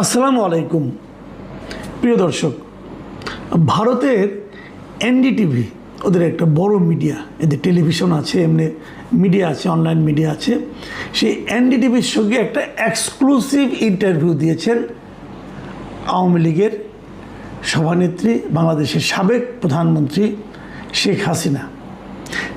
আসসালামু আলাইকুম প্রিয় দর্শক। ভারতের এনডিটিভি ওদের একটা বড় মিডিয়া, এদের টেলিভিশন আছে, এমনি মিডিয়া আছে, অনলাইন মিডিয়া আছে। সেই এনডিটিভির সঙ্গে একটা এক্সক্লুসিভ ইন্টারভিউ দিয়েছেন আওয়ামী লীগের সভানেত্রী, বাংলাদেশের সাবেক প্রধানমন্ত্রী শেখ হাসিনা।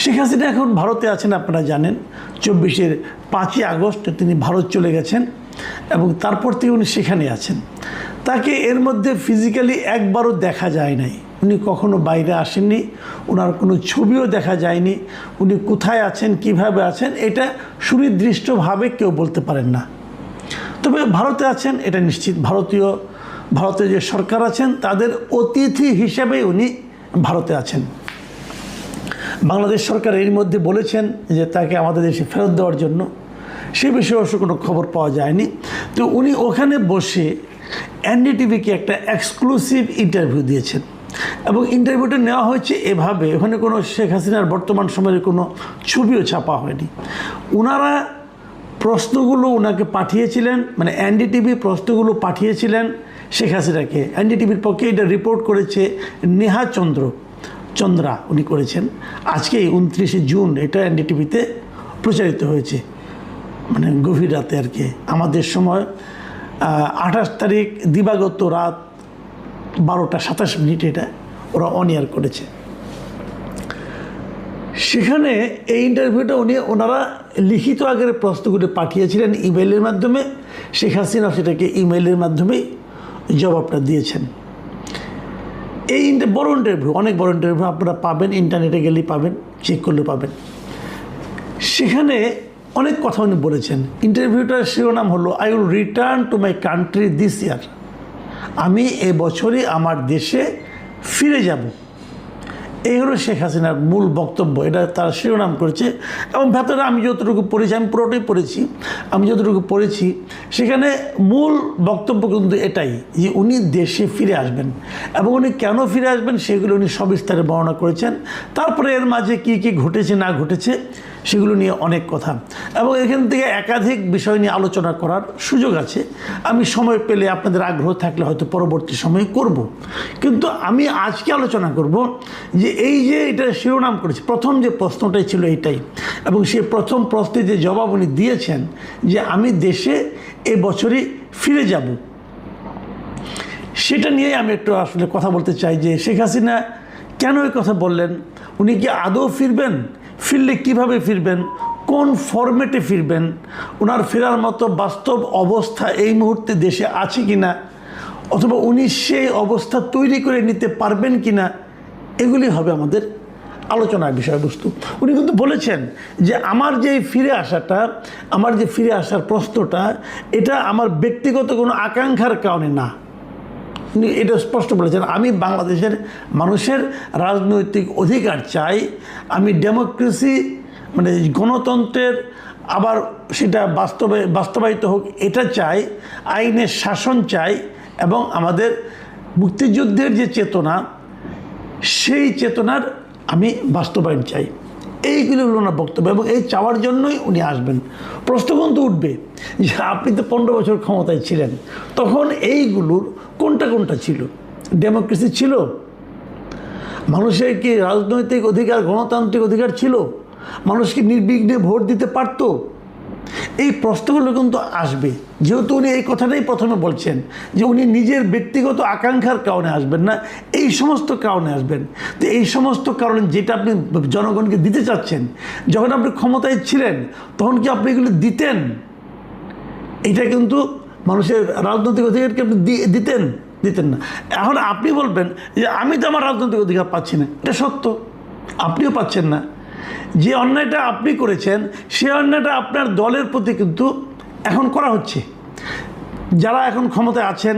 শেখ হাসিনা এখন ভারতে আছেন, আপনারা জানেন। 5ই আগস্ট তিনি ভারত চলে গেছেন এবং তারপর থেকে উনি সেখানে আছেন। তাকে এর মধ্যে ফিজিক্যালি একবারও দেখা যায় নাই। উনি কখনো বাইরে আসেননি, ওনার কোনো ছবিও দেখা যায়নি। উনি কোথায় আছেন, কিভাবে আছেন, এটা সুনির্দিষ্টভাবে কেউ বলতে পারেন না। তবে ভারতে আছেন এটা নিশ্চিত। ভারতের যে সরকার আছেন তাদের অতিথি হিসেবে উনি ভারতে আছেন। বাংলাদেশ সরকার এর মধ্যে বলেছেন যে তাকে আমাদের দেশে ফেরত দেওয়ার জন্য। সে বিষয়ে অবশ্য কোনো খবর পাওয়া যায়নি। তো উনি ওখানে বসে এনডিটিভিকে একটা এক্সক্লুসিভ ইন্টারভিউ দিয়েছেন এবং ইন্টারভিউটা নেওয়া হয়েছে এভাবে, ওখানে কোনো শেখ হাসিনার বর্তমান সময়ের কোনো ছবিও ছাপা হয়নি। ওনারা প্রশ্নগুলো ওনাকে পাঠিয়েছিলেন, মানে এনডিটিভি প্রশ্নগুলো পাঠিয়েছিলেন শেখ হাসিনাকে। এনডিটিভির পক্ষে এটা রিপোর্ট করেছে নেহা চন্দ্রা উনি করেছেন। আজকে 29শে জুন এটা এনডিটিভিতে প্রচারিত হয়েছে, মানে গভীর রাতে আর কি, আমাদের সময় 28 তারিখ দিবাগত রাত 12টা 27 মিনিট এটা ওরা অন এয়ার করেছে। সেখানে এই ইন্টারভিউটা ওনারা লিখিত আগের প্রশ্নগুলো পাঠিয়েছিলেন ইমেইলের মাধ্যমে। শেখ হাসিনা সেটাকে ইমেইলের মাধ্যমেই জবাবটা দিয়েছেন। এই বড় ইন্টারভিউ, অনেক বড় ইন্টারভিউ, আপনারা পাবেন, ইন্টারনেটে গেলেই পাবেন, চেক করলে পাবেন। সেখানে অনেক কথা উনি বলেছেন। ইন্টারভিউটার শিরোনাম হলো I will return to my country this ইয়ার। আমি এবছরই আমার দেশে ফিরে যাব। এই হলো শেখ হাসিনার মূল বক্তব্য, এটা তার শিরোনাম করেছে। এবং ভেতরে আমি যতটুকু পড়েছি, আমি পুরোটাই পড়েছি, আমি যতটুকু পড়েছি সেখানে মূল বক্তব্য কিন্তু এটাই যে উনি দেশে ফিরে আসবেন এবং উনি কেন ফিরে আসবেন সেগুলো উনি সবিস্তারে বর্ণনা করেছেন। তারপরে এর মাঝে কী কী ঘটেছে না ঘটেছে সেগুলো নিয়ে অনেক কথা, এবং এখান থেকে একাধিক বিষয় নিয়ে আলোচনা করার সুযোগ আছে। আমি সময় পেলে, আপনাদের আগ্রহ থাকলে হয়তো পরবর্তী সময়ে করব। কিন্তু আমি আজকে আলোচনা করব যে এই যে এটা শিরোনাম করেছে, প্রথম যে প্রশ্নটাই ছিল এইটাই, এবং সেই প্রথম প্রশ্নে যে জবাব উনি দিয়েছেন যে আমি দেশে এবছরই ফিরে যাব, সেটা নিয়ে আমি একটু আসলে কথা বলতে চাই যে শেখ হাসিনা কেন এই কথা বললেন, উনি কি আদৌ ফিরবেন, ফিরলে কীভাবে ফিরবেন, কোন ফরম্যাটে ফিরবেন, ওনার ফেরার মতো বাস্তব অবস্থা এই মুহূর্তে দেশে আছে কি না, অথবা উনি সেই অবস্থা তৈরি করে নিতে পারবেন কি না, এগুলি হবে আমাদের আলোচনার বিষয়বস্তু। উনি কিন্তু বলেছেন যে আমার যে ফিরে আসার প্রশ্নটা, এটা আমার ব্যক্তিগত কোনো আকাঙ্ক্ষার কারণে না। উনি এটা স্পষ্ট বলেছেন, আমি বাংলাদেশের মানুষের রাজনৈতিক অধিকার চাই, আমি ডেমোক্রেসি মানে গণতন্ত্রের আবার সেটা বাস্তবায়িত হোক এটা চাই, আইনের শাসন চাই, এবং আমাদের মুক্তিযুদ্ধের যে চেতনা সেই চেতনার আমি বাস্তবায়ন চাই। এইগুলি হলো না বক্তব্য, এবং এই চাওয়ার জন্যই উনি আসবেন। প্রশ্ন কিন্তু উঠবে যে আপনি তো 15 বছর ক্ষমতায় ছিলেন, তখন এইগুলোর কোনটা ছিল? ডেমোক্রেসি ছিল? মানুষের কি রাজনৈতিক অধিকার, গণতান্ত্রিক অধিকার ছিল? মানুষ কি নির্বিঘ্নে ভোট দিতে পারত? এই প্রশ্নগুলো কিন্তু আসবে, যেহেতু উনি এই কথাটাই প্রথমে বলছেন যে উনি নিজের ব্যক্তিগত আকাঙ্ক্ষার কারণে আসবেন না, এই সমস্ত কারণে আসবেন। তো এই সমস্ত কারণে যেটা আপনি জনগণকে দিতে চাচ্ছেন, যখন আপনি ক্ষমতায় ছিলেন তখন কি আপনি এগুলো দিতেন? এটা কিন্তু মানুষের রাজনৈতিক অধিকারকে আপনি দিতেন না। এখন আপনি বলবেন যে আমি তো আমার রাজনৈতিক অধিকার পাচ্ছি না, এটা সত্য, আপনিও পাচ্ছেন না। যে অন্যায়টা আপনি করেছেন সে অন্যায়টা আপনার দলের প্রতি কিন্তু এখন করা হচ্ছে। যারা এখন ক্ষমতায় আছেন,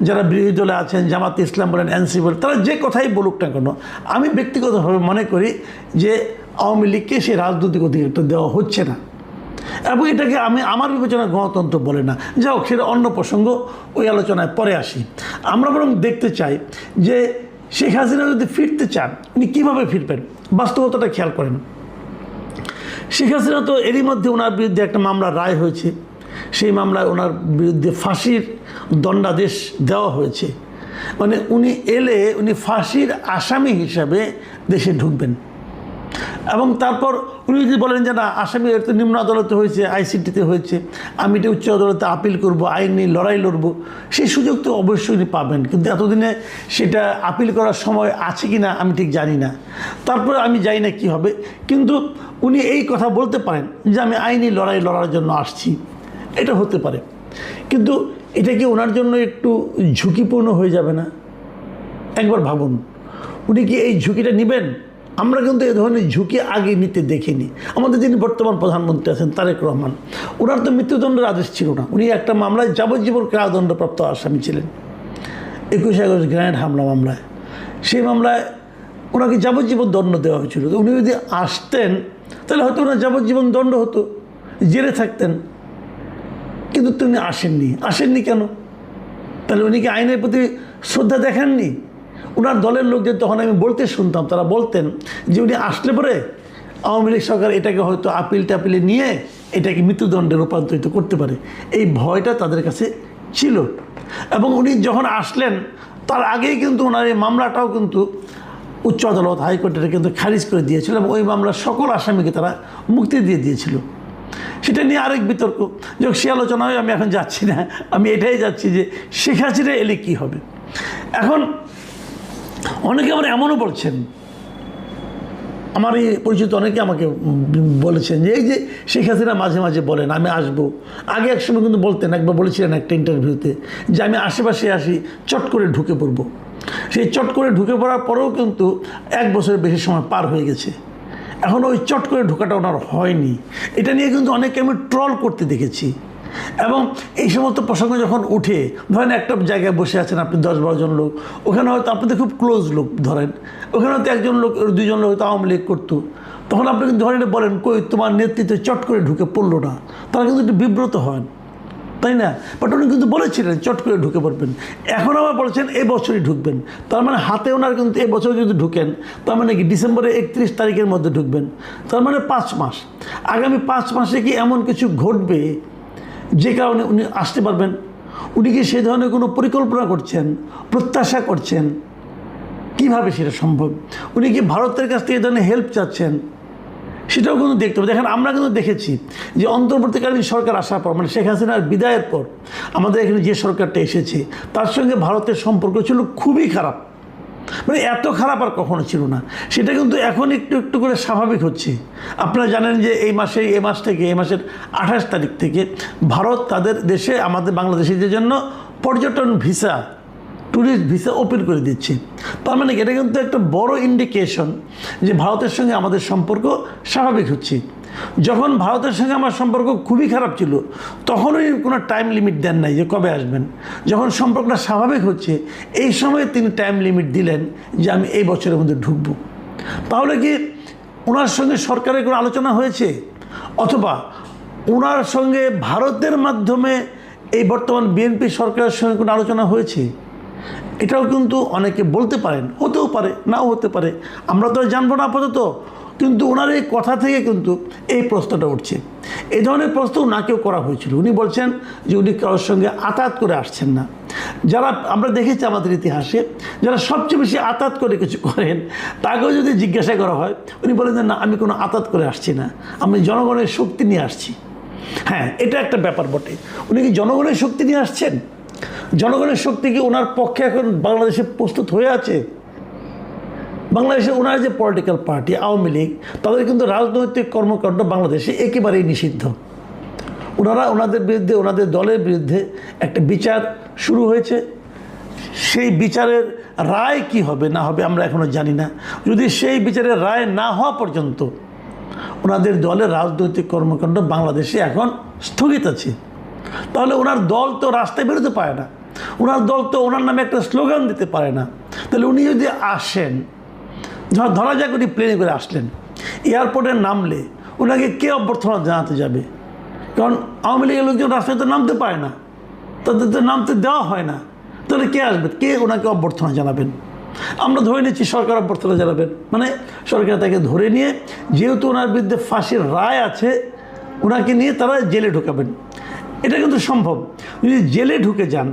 যারা বিরোধী দলে আছেন, জামাতে ইসলাম বলেন, এনসিপি বলেন, তারা যে কথাই বলুক না কেন, আমি ব্যক্তিগতভাবে মনে করি যে আওয়ামী লীগকে সেই রাজনৈতিক অধিকারটা দেওয়া হচ্ছে না, এবং এটাকে আমার বিবেচনা গণতন্ত্র বলে না। যাই হোক, সেটা অন্য প্রসঙ্গ, ওই আলোচনায় পরে আসি। আমরা বরং দেখতে চাই যে শেখ হাসিনা যদি ফিরতে চান উনি কীভাবে ফিরবেন, বাস্তবতাটা খেয়াল করেন। শেখ হাসিনা তো এরই মধ্যে ওনার বিরুদ্ধে একটা মামলার রায় হয়েছে, সেই মামলায় ওনার বিরুদ্ধে ফাঁসির দণ্ডাদেশ দেওয়া হয়েছে, মানে উনি এলে উনি ফাঁসির আসামি হিসাবে দেশে ঢুকবেন। এবং তারপর উনি যদি বলেন যে না, আসামি তো নিম্ন আদালতে হয়েছে, আইসিটিতে হয়েছে, আমি এটা উচ্চ আদালতে আপিল করব, আইনি লড়াই লড়ব, সেই সুযোগ তো অবশ্যই উনি পাবেন। কিন্তু এতদিনে সেটা আপিল করার সময় আছে কি না আমি ঠিক জানি না। তারপরে আমি জানি না কী হবে, কিন্তু উনি এই কথা বলতে পারেন যে আমি আইনি লড়াই লড়ার জন্য আসছি, এটা হতে পারে। কিন্তু এটা কি ওনার জন্য একটু ঝুঁকিপূর্ণ হয়ে যাবে না? একবার ভাবুন, উনি কি এই ঝুঁকিটা নেবেন? আমরা কিন্তু এ ধরনের ঝুঁকি আগে নিতে দেখিনি। আমাদের যিনি বর্তমান প্রধানমন্ত্রী আছেন তারেক রহমান, ওনার তো মৃত্যুদণ্ডের আদেশ ছিল না, উনি একটা মামলায় যাবজ্জীবন কারাদণ্ডপ্রাপ্ত আসামি ছিলেন 21 আগস্ট গ্রেনেড হামলা মামলায়। সেই মামলায় ওনাকে যাবজ্জীবন দণ্ড দেওয়া হয়েছিল। তো উনি যদি আসতেন তাহলে হয়তো ওনার যাবজ্জীবন দণ্ড হতো, জেলে থাকতেন। কিন্তু তিনি আসেননি কেন? তাহলে উনি কি আইনের প্রতি শ্রদ্ধা দেখাননি? ওনার দলের লোকদের তখন আমি বলতে শুনতাম, তারা বলতেন যে উনি আসলে পরে আওয়ামী লীগ সরকার এটাকে হয়তো আপিলে নিয়ে এটাকে মৃত্যুদণ্ডে রূপান্তরিত করতে পারে, এই ভয়টা তাদের কাছে ছিল। এবং উনি যখন আসলেন তার আগেই কিন্তু ওনার এই মামলাটাও কিন্তু উচ্চ আদালত হাইকোর্টে কিন্তু খারিজ করে দিয়েছিল, এবং ওই মামলার সকল আসামিকে তারা মুক্তি দিয়ে দিয়েছিল। সেটা নিয়ে আরেক বিতর্ক, যখন সে আলোচনায় আমি এখন যাচ্ছি না, আমি এটাই যাচ্ছি যে শেখ হাসিনা এলে কী হবে। এখন অনেকে আবার এমনও বলছেন, আমার এই পরিচিত অনেকে আমাকে বলেছেন যে এই যে শেখ হাসিনা মাঝে মাঝে বলেন আমি আসবো, আগে এক সময় কিন্তু বলতেন, একবার বলেছিলেন একটা ইন্টারভিউতে যে আমি আশেপাশে আসি, চট করে ঢুকে পড়বো। সেই চট করে ঢুকে পড়ার পরেও কিন্তু 1 বছরের বেশি সময় পার হয়ে গেছে, এখন ওই চট করে ঢোকাটা ওনার হয়নি। এটা নিয়ে কিন্তু অনেকে আমি ট্রল করতে দেখেছি। এবং এই সমস্ত প্রসঙ্গ যখন উঠে, ধরেন একটা জায়গায় বসে আছেন আপনি 10-12 জন লোক, ওখানে হয়তো আপনাদের খুব ক্লোজ লোক, ধরেন ওখানে হয়তো একজন লোক 2 জন লোক হয়তো আওয়ামী লীগ করতো, তখন আপনি কিন্তু ধরেন বলেন কই তোমার নেতৃত্বে চট করে ঢুকে পড়লো না, তারা কিন্তু একটু বিব্রত হন, তাই না? বাট উনি কিন্তু বলেছিলেন চট করে ঢুকে পড়বেন। এখন আবার বলছেন এই বছরই ঢুকবেন, তার মানে হাতে ওনার কিন্তু এই বছর যদি ঢুকেন তার মানে কি ডিসেম্বরের 31 তারিখের মধ্যে ঢুকবেন, তার মানে 5 মাস। আগামী 5 মাসে কি এমন কিছু ঘটবে যে কারণে উনি আসতে পারবেন? উনি কি সেই ধরনের কোনো পরিকল্পনা করছেন, প্রত্যাশা করছেন? কিভাবে সেটা সম্ভব? উনি কি ভারতের কাছ থেকে এই ধরনের হেল্প চাচ্ছেন? সেটাও কিন্তু দেখতে হবে। দেখেন আমরা কিন্তু দেখেছি যে অন্তর্বর্তীকালীন সরকার আসার পর, মানে শেখ হাসিনার বিদায়ের পর আমাদের এখানে যে সরকারটা এসেছে তার সঙ্গে ভারতের সম্পর্ক ছিল খুবই খারাপ, মানে এত খারাপ আর কখনো ছিল না। সেটা কিন্তু এখন একটু একটু করে স্বাভাবিক হচ্ছে। আপনারা জানেন যে এই মাসের 28 তারিখ থেকে ভারত তাদের দেশে আমাদের বাংলাদেশিদের জন্য পর্যটন ভিসা, ট্যুরিস্ট ভিসা ওপেন করে দিচ্ছে। তার মানে এটা কিন্তু একটা বড় ইন্ডিকেশন যে ভারতের সঙ্গে আমাদের সম্পর্ক স্বাভাবিক হচ্ছে। যখন ভারতের সঙ্গে আমার সম্পর্ক খুবই খারাপ ছিল তখনই কোনো টাইম লিমিট দেন নাই যে কবে আসবেন। যখন সম্পর্কটা স্বাভাবিক হচ্ছে এই সময়ে তিনি টাইম লিমিট দিলেন যে আমি এই বছরের মধ্যে ঢুকবো। তাহলে কি ওনার সঙ্গে সরকারের কোনো আলোচনা হয়েছে, অথবা ওনার সঙ্গে ভারতের মাধ্যমে এই বর্তমান বিএনপি সরকারের সঙ্গে কোনো আলোচনা হয়েছে? এটাও কিন্তু অনেকে বলতে পারেন, হতেও পারে নাও হতে পারে, আমরা তো জানবো না আপাতত। কিন্তু ওনার এই কথা থেকে কিন্তু এই প্রশ্নটা উঠছে। এই ধরনের প্রশ্ন ওনাকেও করা হয়েছিল। উনি বলছেন যে উনি কারোর সঙ্গে আতাত করে আসছেন না। যারা আমরা দেখেছি আমাদের ইতিহাসে যারা সবচেয়ে বেশি আতাত করে কিছু করেন তাকেও যদি জিজ্ঞাসা করা হয় উনি বলেন যে না, আমি কোনো আতাত করে আসছি না, আমি জনগণের শক্তি নিয়ে আসছি। হ্যাঁ, এটা একটা ব্যাপার বটে। উনি কি জনগণের শক্তি নিয়ে আসছেন? জনগণের শক্তি কি ওনার পক্ষে এখন বাংলাদেশে প্রস্তুত হয়ে আছে? বাংলাদেশে ওনার যে পলিটিক্যাল পার্টি আওয়ামী লীগ, তাদের কিন্তু রাজনৈতিক কর্মকাণ্ড বাংলাদেশে একেবারেই নিষিদ্ধ। ওনাদের বিরুদ্ধে, ওনাদের দলের বিরুদ্ধে একটা বিচার শুরু হয়েছে। সেই বিচারের রায় কি হবে না হবে আমরা এখনও জানি না। যদি সেই বিচারের রায় না হওয়া পর্যন্ত ওনাদের দলের রাজনৈতিক কর্মকাণ্ড বাংলাদেশে এখন স্থগিত আছে। তাহলে ওনার দল তো রাস্তায় বেরোতে পারে না, ওনার দল তো ওনার নামে একটা স্লোগান দিতে পারে না। তাহলে উনি যদি আসেন, ধরা যাক উনি প্লেনে করে আসলেন, এয়ারপোর্টে নামলে ওনাকে কে অভ্যর্থনা জানাতে যাবে? কারণ আওয়ামী লীগের লোকজন রাস্তায় তো নামতে পারে না, তাদের তো নামতে দেওয়া হয় না। তাহলে কে আসবে, কে ওনাকে অভ্যর্থনা জানাবেন? আমরা ধরে নিচ্ছি সরকার অভ্যর্থনা জানাবেন, মানে সরকার তাকে ধরে নিয়ে, যেহেতু ওনার বিরুদ্ধে ফাঁসির রায় আছে, ওনাকে নিয়ে তারা জেলে ঢুকাবেন। এটা কিন্তু সম্ভব। যদি জেলে ঢুকে যান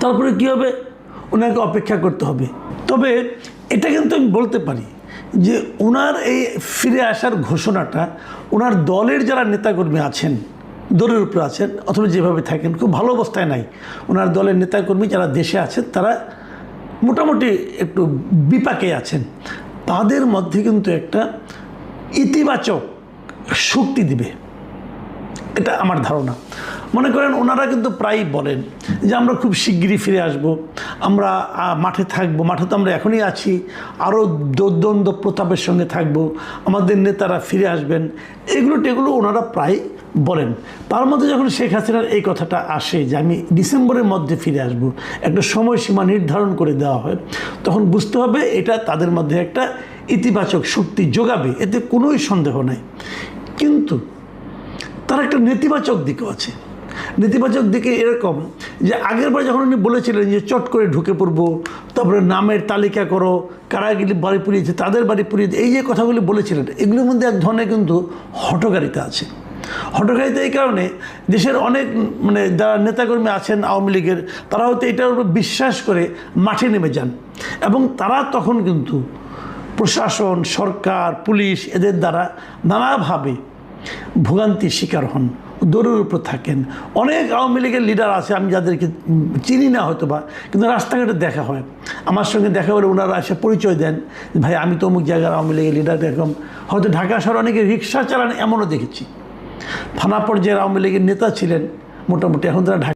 তারপরে কী হবে, ওনাকে অপেক্ষা করতে হবে। তবে এটা কিন্তু আমি বলতে পারি যে ওনার এই ফিরে আসার ঘোষণাটা ওনার দলের যারা নেতাকর্মী আছেন, দলের উপরে আছেন অথবা যেভাবে থাকেন, খুব ভালো অবস্থায় নাই। ওনার দলের নেতাকর্মী যারা দেশে আছেন তারা মোটামুটি একটু বিপাকে আছেন। তাদের মধ্যে কিন্তু একটা ইতিবাচক শক্তি দিবে, এটা আমার ধারণা। মনে করেন ওনারা কিন্তু প্রায়ই বলেন যে আমরা খুব শিগগিরই ফিরে আসব, আমরা মাঠে থাকবো, মাঠে তো আমরা এখনই আছি, আরও দ্বন্দ্ব প্রতাপের সঙ্গে থাকব, আমাদের নেতারা ফিরে আসবেন, এগুলো ওনারা প্রায় বলেন। তার মধ্যে যখন শেখ হাসিনার এই কথাটা আসে যে আমি ডিসেম্বরের মধ্যে ফিরে আসব, একটা সময়সীমা নির্ধারণ করে দেওয়া হয়, তখন বুঝতে হবে এটা তাদের মধ্যে একটা ইতিবাচক শক্তি যোগাবে, এতে কোনোই সন্দেহ নাই। কিন্তু তার একটা নেতিবাচক দিকও আছে। নেতিবাচক দিকে এরকম যে আগেরবার যখন উনি বলেছিলেন যে চট করে ঢুকে পড়বো, তারপরে নামের তালিকা করো, কারা গেলে বাড়ি পুড়িয়েছে তাদের বাড়ি পুড়িয়ে, এই যে কথাগুলি বলেছিলেন, এগুলোর মধ্যে এক ধরনের কিন্তু হঠকারিতা আছে। হঠকারিতা এই কারণে দেশের অনেক যারা নেতাকর্মী আছেন আওয়ামী লীগের, তারা হয়তো এটার উপর বিশ্বাস করে মাঠে নেমে যান, এবং তারা তখন কিন্তু প্রশাসন, সরকার, পুলিশ এদের দ্বারা নানাভাবে ভোগান্তির শিকার হন, দৌড়ের উপর থাকেন। অনেক আওয়ামী লীগের লিডার আছে আমি যাদেরকে চিনি না হয়তো বা, কিন্তু রাস্তাঘাটে দেখা হয়, আমার সঙ্গে দেখা হলে ওনারা এসে পরিচয় দেন, ভাই আমি তো অমুক জায়গার আওয়ামী লীগের লিডার। এরকম হয়তো ঢাকা শহরে অনেকে রিক্সা চালান এমনও দেখেছি। থানা পর্যায়ের আওয়ামী লীগের নেতা ছিলেন মোটামুটি, এখন তারা ঢাকা